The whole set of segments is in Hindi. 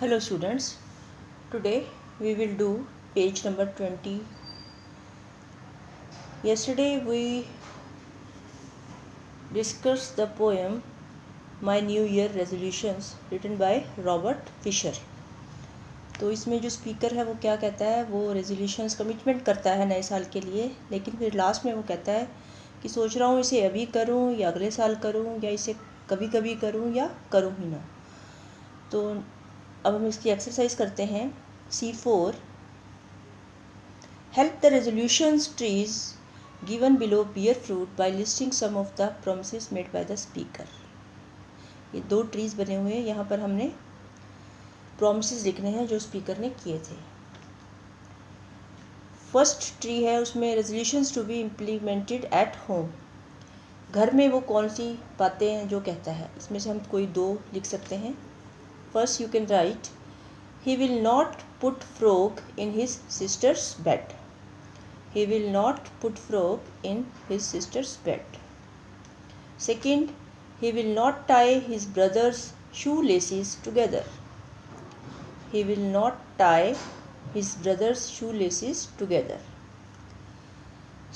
Hello students, today we will do page number 20. Yesterday we discussed the poem My New Year Resolutions written by Robert Fisher. तो इसमें जो स्पीकर है वो क्या कहता है, वो रेजोल्यूशंस कमिटमेंट करता है नए साल के लिए, लेकिन फिर लास्ट में वो कहता है कि सोच रहा हूँ इसे अभी करूँ या अगले साल करूँ या इसे कभी कभी करूँ या करूँ ही ना। तो अब हम इसकी एक्सरसाइज करते हैं। C4 Help the resolutions trees given below bear fruit by listing some of the promises made by the speaker. ये दो ट्रीज बने हुए हैं, यहाँ पर हमने प्रॉमिसेस लिखने हैं जो स्पीकर ने किए थे। फर्स्ट ट्री है, उसमें resolutions to be implemented at home. घर में वो कौन सी बातें हैं जो कहता है, इसमें से हम कोई दो लिख सकते हैं। First you can write he will not put frog in his sisters bed. He will not put frog in his sister's bed. Second, he will not tie his brother's shoelaces together. He will not tie his brother's shoelaces together.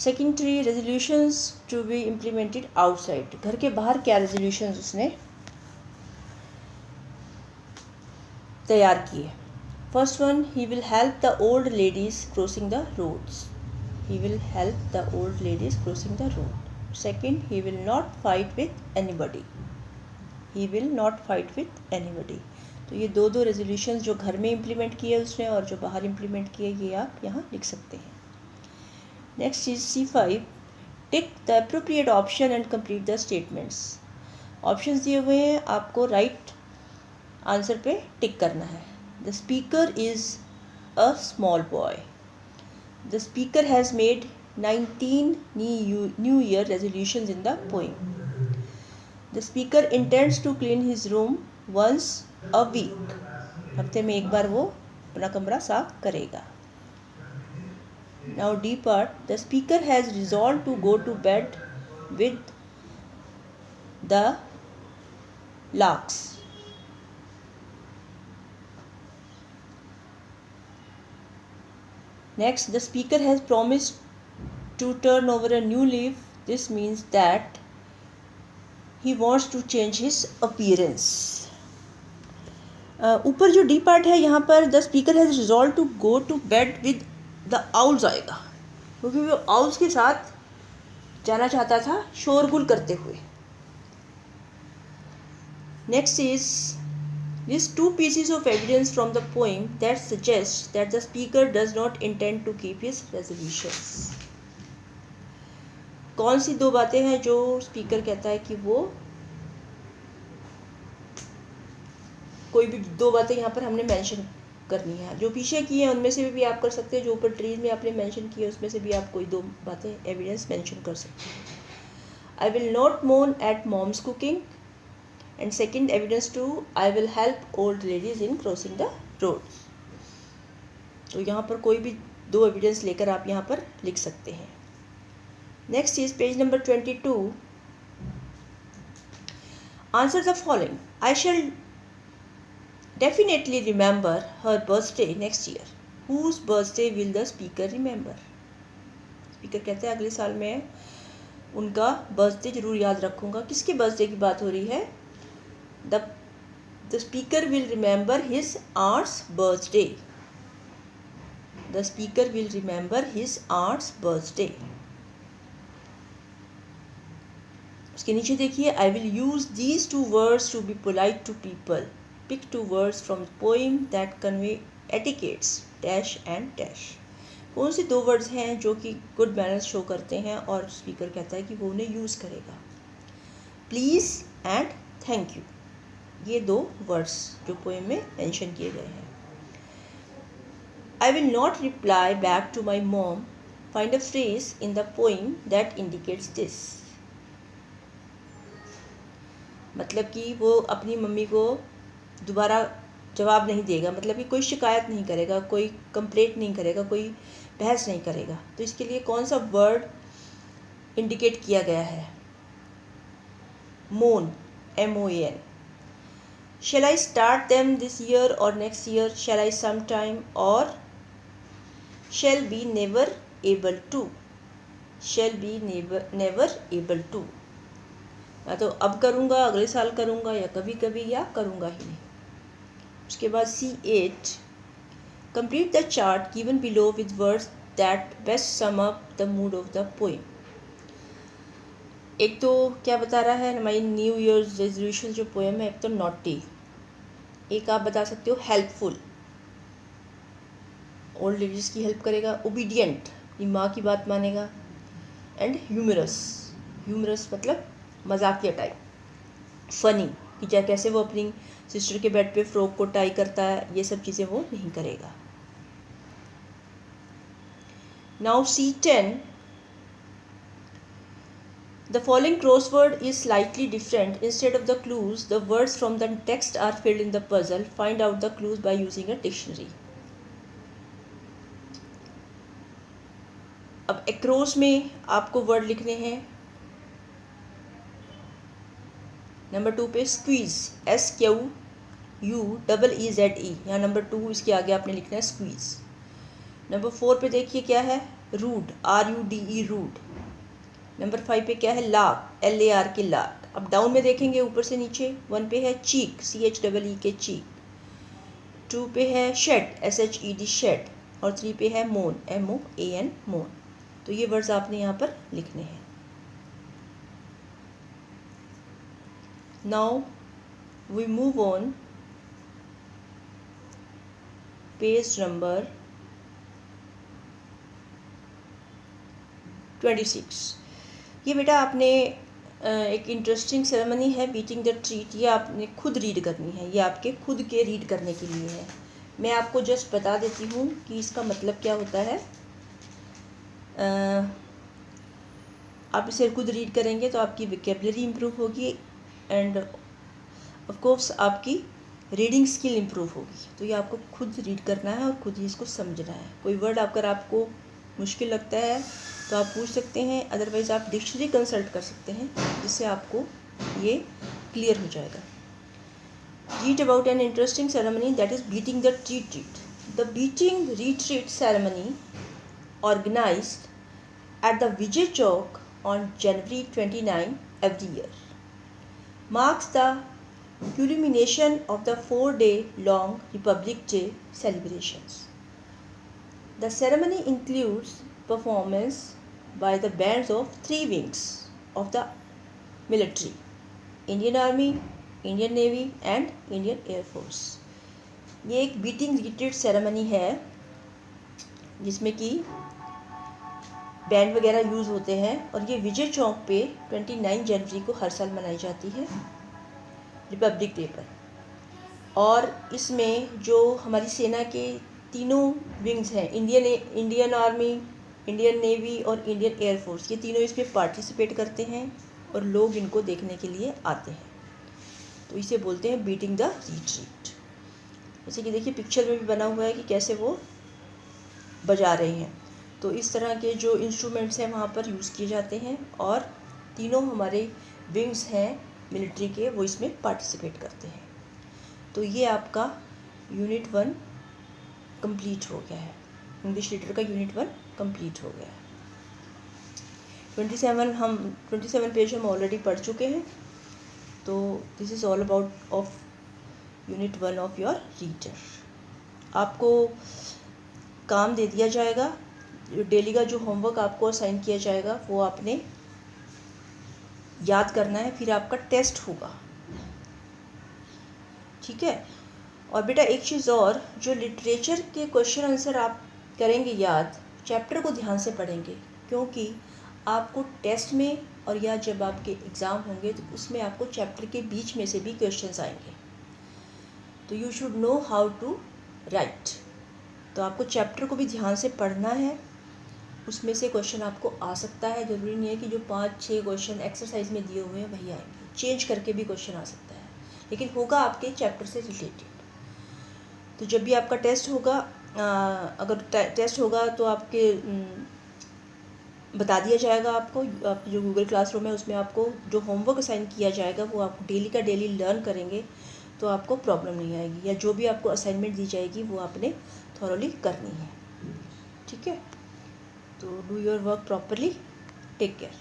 Second tree, resolutions to be implemented outside. घर के बाहर क्या resolutions उसने तैयार किए। First one, he will help the old ladies crossing the roads. He will help the old ladies crossing the road. Second, he will not fight with anybody. He will not fight with anybody. तो ये दो रेजोल्यूशंस जो घर में इम्प्लीमेंट किए उसने और जो बाहर इम्प्लीमेंट किए, ये आप यहाँ लिख सकते हैं। Next is C5 tick the appropriate option and complete the statements. Options दिए हुए हैं, आपको राइट आंसर पे टिक करना है। The speaker is a small boy. The speaker has made 19 New Year resolutions in the poem. The speaker intends to clean his room once a week. हफ्ते में एक बार वो अपना कमरा साफ करेगा। Now D part, the speaker has resolved to go to bed with the larks. Next, the speaker has promised to turn over a new leaf. This means that he wants to change his appearance. ऊपर जो डी पार्ट है, यहाँ पर the speaker has resolve to go to bed with the owls आएगा, क्योंकि वो आउल्स के साथ जाना चाहता था शोरगुल करते हुए। Next is These two pieces of evidence from the poem that suggest that the speaker does not intend to keep his resolutions. कौन सी दो बातें हैं जो स्पीकर कहता है कि वो, कोई भी दो बातें यहाँ पर हमने मेंशन करनी है। जो पीछे की है उनमें से भी आप कर सकते हैं, जो ऊपर ट्रीज में आपने मेंशन की है उसमें से भी आप कोई दो बातें एविडेंस मेंशन कर सकते हैं। I will not mourn at mom's cooking. And second evidence to I will help old ladies in crossing the roads. तो यहाँ पर कोई भी दो एविडेंस लेकर आप यहाँ पर लिख सकते हैं। Next is page number 22. Answer the following. I shall definitely remember her birthday next year. Whose birthday will the speaker remember. Speaker कहते हैं अगले साल में उनका बर्थडे जरूर याद रखूँगा। किसके बर्थडे की बात हो रही है? The speaker will remember his aunt's birthday. The speaker will remember his aunt's birthday. उसके नीचे देखिए, I will use these two words to be polite to people. Pick two words from the poem that convey etiquettes dash and dash. कौन से दो वर्ड्स हैं जो कि गुड मैनर्स शो करते हैं और स्पीकर कहता है कि वो उन्हें यूज़ करेगा? प्लीज़ एंड थैंक यू, ये दो वर्ड्स जो पोएम में मेंशन किए गए हैं। I will not reply back to my mom. Find a phrase in the poem that indicates this. मतलब कि वो अपनी मम्मी को दोबारा जवाब नहीं देगा, मतलब कि कोई शिकायत नहीं करेगा, कोई कंप्लेंट नहीं करेगा, कोई बहस नहीं करेगा। तो इसके लिए कौन सा वर्ड इंडिकेट किया गया है? मोन, MOAN. Shall I start them this year or next year? Shall I sometime or shall be never able to? Shall be never able to. या तो अब करूँगा, अगले साल करूँगा, या कभी कभी, या करूँगा ही नहीं. उसके बाद C8. Complete the chart given below with words that best sum up the mood of the poem. एक तो क्या बता रहा है हमारी न्यू ईयर्स रेजोल्यूशन जो पोएम है, एक तो नॉटी, एक आप बता सकते हो हेल्पफुल, ओल्ड लेडीज़ की हेल्प करेगा, ओबीडियंट, अपनी माँ की बात मानेगा, एंड ह्यूमरस. ह्यूमरस मतलब मजाकिया टाइप, फनी, कि चाहे कैसे वो अपनी सिस्टर के बेड पे फ्रॉक को टाई करता है, ये सब चीज़ें वो नहीं करेगा. Now C10. The following crossword is slightly different. Instead of the clues, the words from the text are filled in the puzzle. Find out the clues by using a dictionary. अब across में आपको वर्ड लिखने हैं. नंबर 2 पे स्क्वीज, SQUEEZE, यहाँ नंबर 2 इसके आगे आपने लिखना है स्क्वीज. नंबर 4 पे देखिए क्या है, रूड, RUDE, रूड. नंबर 5 पे क्या है, लाक, LARK, लाक. अब डाउन में देखेंगे ऊपर से नीचे. 1 पे है चीक, CHEEK, चीक. 2 पे है शेड, SHED, शेड. और 3 पे है मोन, MOAN, मोन. तो ये वर्ड्स आपने यहाँ पर लिखने हैं. Now we move on page number 26. ये बेटा आपने एक इंटरेस्टिंग सेरेमनी है बीटिंग द ट्रीट, ये आपने खुद रीड करनी है, ये आपके खुद के रीड करने के लिए है. मैं आपको जस्ट बता देती हूँ कि इसका मतलब क्या होता है. आप इसे खुद रीड करेंगे तो आपकी विकेबलरी इम्प्रूव होगी एंड ऑफ कोर्स आपकी रीडिंग स्किल इम्प्रूव होगी. तो ये आपको खुद रीड करना है और खुद ही इसको समझना है. कोई वर्ड अगर आपको मुश्किल लगता है तो आप पूछ सकते हैं, अदरवाइज़ आप डिक्शनरी कंसल्ट कर सकते हैं, जिससे आपको ये क्लियर हो जाएगा. Read about an interesting ceremony that is beating the treat. The beating retreat ceremony organized at the Vijay Chowk on January 29 every year marks the culmination of the 4-day-long Republic Day celebrations. The ceremony includes performance by the bands of 3 wings of the military: Indian Army, Indian Navy and Indian Air Force. ये एक बीटिंग रिट्रीट सेरेमनी है जिसमें कि बैंड वगैरह यूज़ होते हैं, और ये विजय चौक पे 29 जनवरी को हर साल मनाई जाती है, रिपब्लिक डे पर. और इसमें जो हमारी सेना के तीनों विंग्स हैं, इंडियन आर्मी, इंडियन नेवी और इंडियन एयरफोर्स, ये तीनों इसमें पार्टिसिपेट करते हैं और लोग इनको देखने के लिए आते हैं. तो इसे बोलते हैं बीटिंग द रिट्रीट. जैसे कि देखिए पिक्चर में भी बना हुआ है कि कैसे वो बजा रहे हैं. तो इस तरह के जो इंस्ट्रूमेंट्स हैं वहाँ पर यूज़ किए जाते हैं, और तीनों हमारे विंग्स हैं मिलिट्री के, वो इसमें पार्टिसिपेट करते हैं. तो ये आपका यूनिट 1 कंप्लीट हो गया है. इंग्लिश लीटर का यूनिट 1 कंप्लीट हो गया है. 27 पेज हम ऑलरेडी पढ़ चुके हैं. तो this is all about of unit 1 of your reader. आपको काम दे दिया जाएगा, डेली का जो होमवर्क आपको असाइन किया जाएगा वो आपने याद करना है, फिर आपका टेस्ट होगा. ठीक है. और बेटा एक चीज़ और, जो लिटरेचर के क्वेश्चन आंसर आप करेंगे याद, चैप्टर को ध्यान से पढ़ेंगे, क्योंकि आपको टेस्ट में और या जब आपके एग्ज़ाम होंगे तो उसमें आपको चैप्टर के बीच में से भी क्वेश्चंस आएंगे. तो you should know how to write. तो आपको चैप्टर को भी ध्यान से पढ़ना है, उसमें से क्वेश्चन आपको आ सकता है. ज़रूरी नहीं है कि जो 5-6 क्वेश्चन एक्सरसाइज में दिए हुए हैं वही आएंगे, चेंज करके भी क्वेश्चन आ सकता है, लेकिन होगा आपके चैप्टर से रिलेटेड. तो जब भी आपका टेस्ट होगा, अगर टेस्ट होगा तो आपके बता दिया जाएगा आपको, आपकी जो गूगल क्लासरूम है उसमें आपको जो होमवर्क असाइन किया जाएगा वो आप डेली का डेली लर्न करेंगे. तो आपको प्रॉब्लम नहीं आएगी, या जो भी आपको असाइनमेंट दी जाएगी वो आपने थॉरोली करनी है। ठीक है, तो do your work properly. Take care.